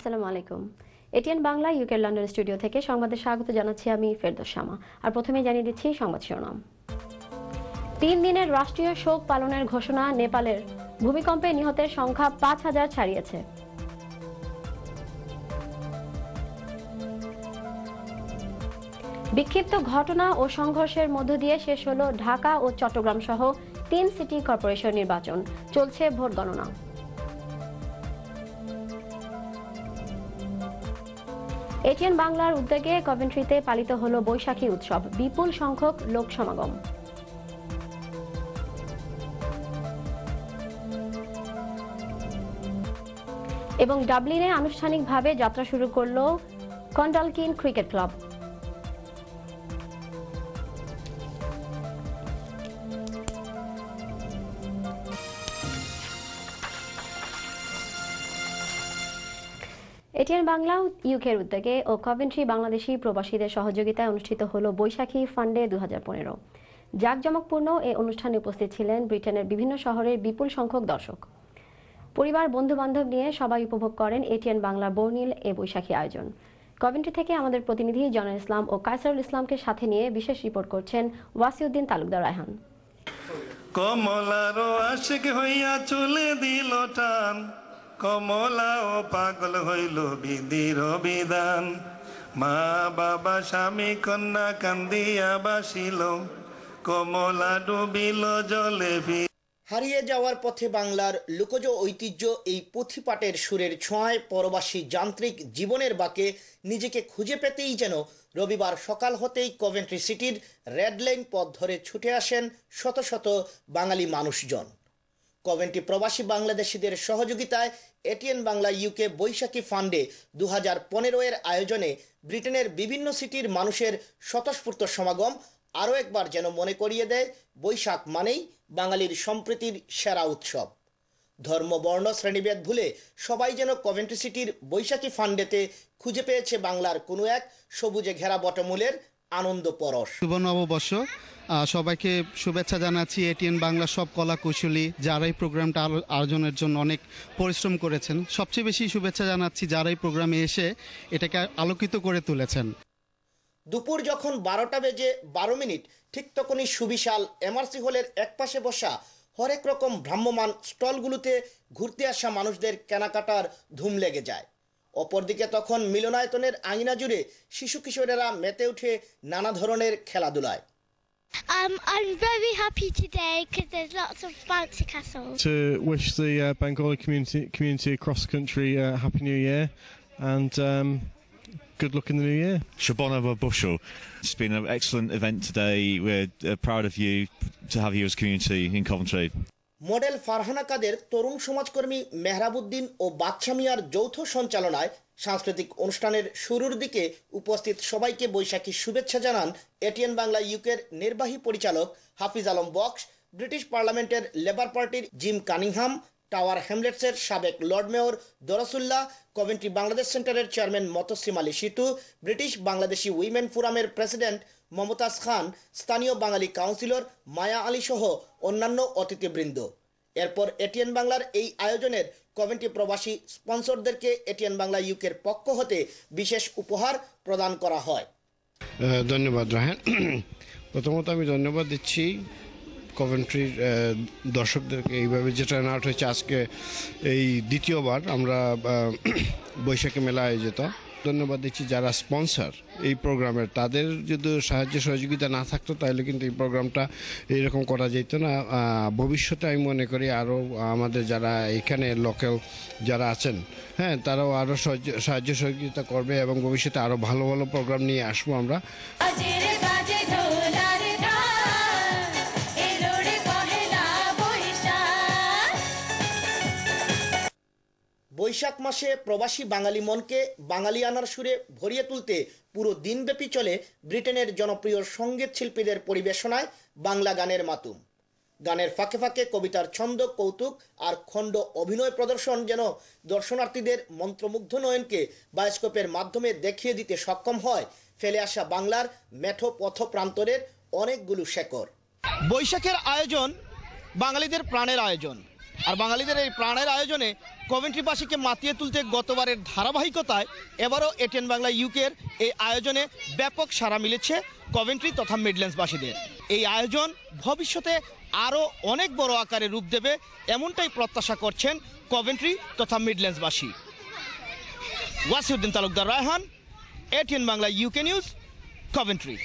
আসসালামু আলাইকুম। ATN Bangla UK London studio থেকে সংবাদে স্বাগত জানাচ্ছি আমি ফেরদৌস শামা। আর প্রথমেই জানিয়ে দিচ্ছি সংবাদ শিরোনাম। 3 দিনের রাষ্ট্রীয় শোক পালনের ঘোষণা নেপালের। ভূমিকম্পে নিহতের সংখ্যা 5000 ছাড়িয়েছে। বিক্ষিপ্ত ঘটনা ও সংঘর্ষের মধ্য দিয়ে শেষ হলো ঢাকা ও চট্টগ্রাম সহ 3 সিটি কর্পোরেশন নির্বাচন। চলছে ভোট গণনা। এটিএন বাংলার উদ্যোগে কভেন্ট্রিতে পালিত হলো বৈশাখী উৎসব। বিপুল সংখ্যক লোক সমাগম। এবং ডাবলিনে আনুষ্ঠানিকভাবে যাত্রা শুরু করলো কন্ডালকিন ক্রিকেট ক্লাব। এটিএন বাংলা ইউকের উদ্যোগে ও কভেন্ট্রি বাংলাদেশি প্রবাসীদের সহযোগিতায় অনুষ্ঠিত হলো বৈশাখী ফান্ডে 2015। জাঁকজমকপূর্ণ এই অনুষ্ঠানে উপস্থিত ছিলেন ব্রিটেনের বিভিন্ন শহরের বিপুল সংখ্যক দর্শক। পরিবার বন্ধু বান্ধব নিয়ে সবাই উপভোগ করেন এটিএন বাংলার বর্ণিল এ বৈশাখী আয়োজন। কভেন্ট্রি থেকে আমাদের প্রতিনিধি জনাল ইসলাম ও কায়সারুল ইসলামকে সাথে নিয়ে বিশেষ রিপোর্ট করছেন ওয়াসিউদ্দিন তালুকদার রায়হান। কমলারো আশিক হইয়া চলে দিল টান, কমলা ও পাগল হইল বিধির বিধান। মা বাবা স্বামী কন্যা কান্দিয়া বাসিল, কমলা ডুবিল জলে। হারিয়ে যাওয়ার পথে বাংলার লোকজ ঐতিহ্য এই পুঁথিপাটের সুরের ছোঁয়ায় পরবাসী যান্ত্রিক জীবনের বাঁকে নিজেকে খুঁজে পেতেই যেন রবিবার সকাল হতেই কভেন্ট্রি সিটির রেড লাইন পথ ধরে ছুটে আসেন শত শত বাঙালি মানুষজন। কভেন্ট্রি প্রবাসী বাংলাদেশিদের সহযোগিতায় এটিএন বাংলা ইউকে বৈশাখী ফান্ডে 2015 এর আয়োজনে ব্রিটেনের বিভিন্ন সিটির মানুষের স্বতঃস্ফূর্ত সমাগম আরও একবার যেন মনে করিয়ে দেয় বৈশাখ মানেই বাঙালির সম্প্রীতির সেরা উৎসব। ধর্ম বর্ণ শ্রেণীভেদ ভুলে সবাই যেন কভেন্ট্রি সিটির বৈশাখী ফান্ডেতে খুঁজে পেয়েছে বাংলার কোনো এক সবুজে ঘেরা বটমূলের আনন্দ পরশ। শুভ নববর্ষ, সবাইকে শুভেচ্ছা জানাচ্ছি। এটিএন বাংলা সব কলা কৌশলী যারা এই প্রোগ্রামটা আয়োজনের জন্য অনেক পরিশ্রম করেছেন, সবচেয়ে বেশি শুভেচ্ছা জানাচ্ছি যারা এই প্রোগ্রামে এসে এটাকে আলোকিত করে তুলেছেন। দুপুর যখন 12টা বেজে 12 মিনিট ঠিক তখনই সুবিশাল এমআরসি হলের একপাশে বসা হরেক রকম ভ্রাম্যমান স্টলগুলোতে ঘুরতে আসা মানুষদের কেনাকাটার ধুম লেগে যায়। অপরদিকে তখন মিলনায়তনের আঙিনা জুড়ে শিশু কিশোরেরা মেতে ওঠে নানা ধরনের খেলাধুলায়। I'm very happy today because there's lots of bouncy castles. To wish the Bengali community across the country Happy New Year and good luck in the new year. Shabonova Bushel. It's been an excellent event today. We're proud of you to have you as community in Coventry. Model Farhana Kader, তরুণ সমাজকর্মী মেহরাবউদ্দিন ও বাদশা মিয়ার যৌথ সঞ্চালনায় সাংস্কৃতিক অনুষ্ঠানের শুরুর দিকে উপস্থিত সবাইকে বৈশাখী শুভেচ্ছা জানান এটিএন বাংলা ইউকের নির্বাহী পরিচালক হাফিজ আলম বক্স, ব্রিটিশ পার্লামেন্টের লেবার পার্টির জিম কানিংহাম, টাওয়ার হ্যামলেটসের সাবেক lord mayor Darsullah, Coventry Bangladesh সেন্টারের chairman Motsim Ali Situ, British Bangladeshi women ফোরামের প্রেসিডেন্ট মমতাজ খান, স্থানীয় বাঙালি কাউন্সিলর মায়া আলী সহ অন্যান্য অতিথিবৃন্দ। এরপর এটিএন বাংলার এই আয়োজনের কভেন্ট্রি প্রবাসী স্পন্সরদেরকে এটিএন বাংলা ইউকের পক্ষ হতে বিশেষ উপহার প্রদান করা হয়। ধন্যবাদ রাহান। প্রথমত আমি ধন্যবাদ দিচ্ছি কভেন্ট্রির দর্শকদেরকে, এইভাবে যে টার্ন আউট হয়েছে আজকে এই দ্বিতীয়বার আমরা বৈশাখী মেলা আয়োজিত। ধন্যবাদ দিচ্ছি যারা স্পন্সর এই প্রোগ্রামের, তাদের যদি সাহায্য সহযোগিতা না থাকতো তাহলে কিন্তু এই প্রোগ্রামটা এইরকম করা যেত না। ভবিষ্যতে আমি মনে করি আরও আমাদের যারা এখানে লোকাল যারা আছেন, হ্যাঁ, তারাও আরও সাহায্য সহযোগিতা করবে এবং ভবিষ্যতে আরও ভালো ভালো প্রোগ্রাম নিয়ে আসবো আমরা। বৈশাখ মাসে প্রবাসী বাঙালি মনকে বাঙালিয়ানার সুরে ভরিয়ে তুলতে পুরো দিনব্যাপী চলে ব্রিটেনের জনপ্রিয় সঙ্গীত শিল্পীদের পরিবেশনায় বাংলা গানের মাতুম। গানের ফাঁকে ফাঁকে কবিতার ছন্দ, কৌতুক আর খণ্ড অভিনয় প্রদর্শন যেন দর্শনার্থীদের মন্ত্রমুগ্ধ নয়নকে বায়োস্কোপের মাধ্যমে দেখিয়ে দিতে সক্ষম হয় ফেলে আসা বাংলার মেঠো পথ প্রান্তরের অনেকগুলো শেকড়। বৈশাখের আয়োজন বাঙালিদের প্রাণের আয়োজন, আর বাঙালিদের এই প্রাণের আয়োজনে কভেন্ট্রিবাসীকে মাতিয়ে তুলতে গতবারের ধারাবাহিকতায় এবারও এটিএন বাংলা ইউকের এই আয়োজনে ব্যাপক সাড়া মিলেছে কভেন্ট্রি তথা মিডল্যান্ডসবাসীদের। এই আয়োজন ভবিষ্যতে আরও অনেক বড় আকারে রূপ দেবে এমনটাই প্রত্যাশা করছেন কভেন্ট্রি তথা মিডল্যান্ডসবাসী। Wasiuddin Talukdar Raihan, ATN Bangla UK news, Coventry.